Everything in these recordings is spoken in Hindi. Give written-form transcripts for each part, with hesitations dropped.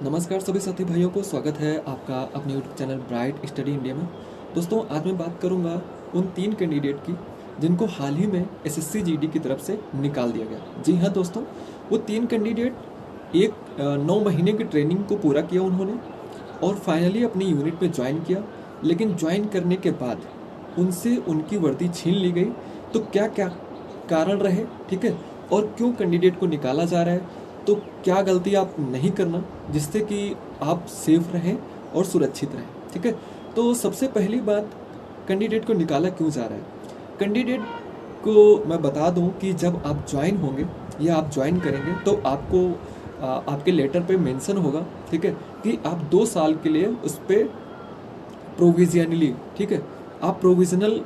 नमस्कार सभी साथी भाइयों को, स्वागत है आपका अपने YouTube channel bright study India में। दोस्तों, आज मैं बात करूंगा उन 3 कैंडिडेट की जिनको हाल ही में एसएससी जीडी की तरफ से निकाल दिया गया। जी हाँ दोस्तों, वो 3 कैंडिडेट 9 महीने की ट्रेनिंग को पूरा किया उन्होंने और फाइनली अपनी यूनिट में ज्वाइन किया। लेकिन ज्वाइन करने के बाद उनसे उनकी वर्दी छीन ली गई। तो क्या क्या कारण रहे, ठीक है, और क्यों कैंडिडेट को निकाला जा रहा है, तो क्या गलती आप नहीं करना जिससे कि आप सेफ रहें और सुरक्षित रहें, ठीक है। तो सबसे पहली बात, कैंडिडेट को निकाला क्यों जा रहा है। कैंडिडेट को मैं बता दूं कि जब आप ज्वाइन होंगे या आप ज्वाइन करेंगे तो आपको आपके लेटर पे मेंशन होगा, ठीक है, कि आप 2 साल के लिए उस पर प्रोविजनली, ठीक है, आप प्रोविजनल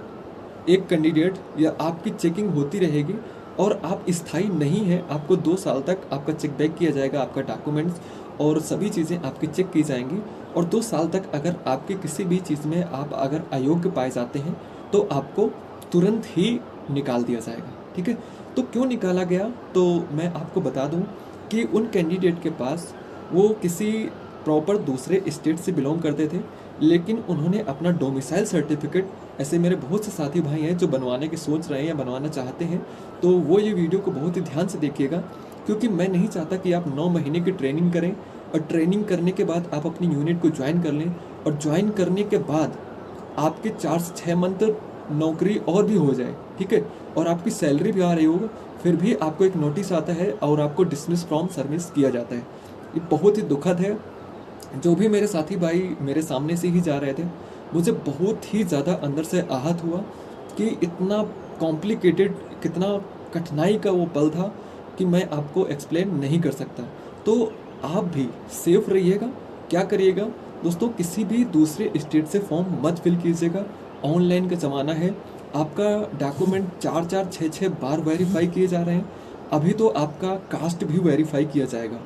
एक कैंडिडेट या आपकी चेकिंग होती रहेगी और आप स्थायी नहीं हैं। आपको 2 साल तक आपका चेक बैक किया जाएगा, आपका डॉक्यूमेंट्स और सभी चीज़ें आपकी चेक की जाएंगी। और 2 साल तक अगर आपके किसी भी चीज़ में आप अगर अयोग्य पाए जाते हैं तो आपको तुरंत ही निकाल दिया जाएगा, ठीक है। तो क्यों निकाला गया, तो मैं आपको बता दूं कि उन कैंडिडेट के पास वो किसी प्रॉपर दूसरे स्टेट से बिलोंग करते थे, लेकिन उन्होंने अपना डोमिसाइल सर्टिफिकेट, ऐसे मेरे बहुत से साथी भाई हैं जो बनवाने की सोच रहे हैं या बनवाना चाहते हैं, तो वो ये वीडियो को बहुत ही ध्यान से देखिएगा, क्योंकि मैं नहीं चाहता कि आप 9 महीने की ट्रेनिंग करें और ट्रेनिंग करने के बाद आप अपनी यूनिट को ज्वाइन कर लें और ज्वाइन करने के बाद आपके 4 से 6 मंथ नौकरी और भी हो जाए, ठीक है, और आपकी सैलरी भी आ रही होगा, फिर भी आपको एक नोटिस आता है और आपको डिसमिस फ्रॉम सर्विस किया जाता है। ये बहुत ही दुखद है। जो भी मेरे साथी भाई मेरे सामने से ही जा रहे थे, मुझे बहुत ही ज़्यादा अंदर से आहत हुआ कि इतना कॉम्प्लिकेटेड, कितना कठिनाई का वो पल था कि मैं आपको एक्सप्लेन नहीं कर सकता। तो आप भी सेफ रहिएगा। क्या करिएगा दोस्तों, किसी भी दूसरे स्टेट से फॉर्म मत फिल कीजिएगा। ऑनलाइन का ज़माना है, आपका डॉक्यूमेंट 4-4 6-6 बार वेरीफाई किए जा रहे हैं। अभी तो आपका कास्ट भी वेरीफाई किया जाएगा।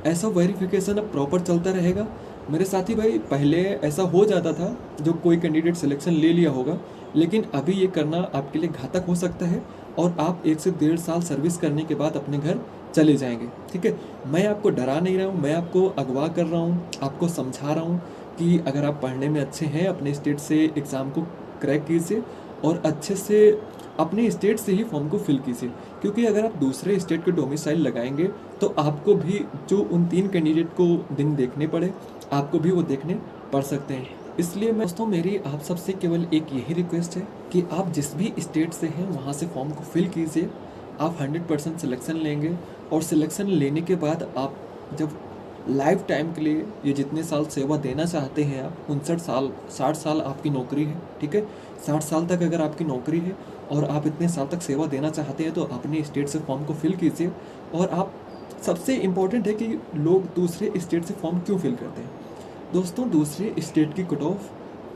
ऐसा वेरिफिकेशन अब प्रॉपर चलता रहेगा। मेरे साथी भाई, पहले ऐसा हो जाता था, जो कोई कैंडिडेट सिलेक्शन ले लिया होगा, लेकिन अभी ये करना आपके लिए घातक हो सकता है और आप 1 से 1.5 साल सर्विस करने के बाद अपने घर चले जाएंगे, ठीक है। मैं आपको डरा नहीं रहा हूँ, मैं आपको अगवा कर रहा हूँ, आपको समझा रहा हूँ कि अगर आप पढ़ने में अच्छे हैं, अपने स्टेट से एग्ज़ाम को क्रैक कीजिए और अच्छे से अपने स्टेट से ही फॉर्म को फिल कीजिए, क्योंकि अगर आप दूसरे स्टेट के डोमिसाइल लगाएंगे तो आपको भी जो उन 3 कैंडिडेट को दिन देखने पड़े, आपको भी वो देखने पड़ सकते हैं। इसलिए मैं दोस्तों, मेरी आप सबसे केवल एक यही रिक्वेस्ट है कि आप जिस भी स्टेट से हैं वहाँ से फॉर्म को फिल कीजिए। आप 100% सिलेक्शन लेंगे और सिलेक्शन लेने के बाद आप जब लाइफ टाइम के लिए ये जितने साल सेवा देना चाहते हैं, आप 59 साल 60 साल आपकी नौकरी है, ठीक है, 60 साल तक अगर आपकी नौकरी है और आप इतने साल तक सेवा देना चाहते हैं तो अपने स्टेट से फॉर्म को फिल कीजिए। और आप, सबसे इम्पॉर्टेंट है कि लोग दूसरे स्टेट से फॉर्म क्यों फिल करते हैं। दोस्तों, दूसरे स्टेट की कट ऑफ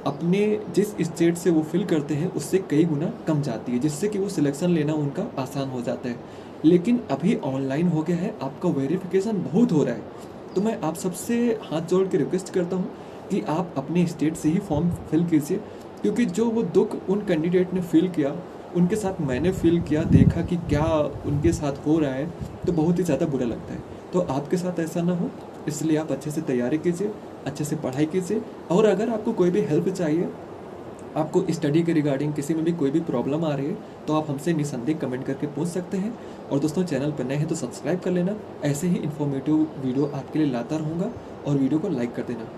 अपने जिस स्टेट से वो फिल करते हैं उससे कई गुना कम जाती है, जिससे कि वो सिलेक्शन लेना उनका आसान हो जाता है। लेकिन अभी ऑनलाइन हो गया है, आपका वेरिफिकेशन बहुत हो रहा है। तो मैं आप सबसे हाथ जोड़ के रिक्वेस्ट करता हूँ कि आप अपने स्टेट से ही फॉर्म फिल कीजिए, क्योंकि जो वो दुख उन कैंडिडेट ने फील किया, उनके साथ मैंने फील किया, देखा कि क्या उनके साथ हो रहा है, तो बहुत ही ज़्यादा बुरा लगता है। तो आपके साथ ऐसा ना हो, इसलिए आप अच्छे से तैयारी कीजिए, अच्छे से पढ़ाई कीजिए। और अगर आपको कोई भी हेल्प चाहिए, आपको स्टडी के रिगार्डिंग किसी में भी कोई भी प्रॉब्लम आ रही है, तो आप हमसे निसंदेह कमेंट करके पूछ सकते हैं। और दोस्तों, चैनल पर नए हैं तो सब्सक्राइब कर लेना। ऐसे ही इन्फॉर्मेटिव वीडियो आपके लिए लाता रहूँगा और वीडियो को लाइक कर देना।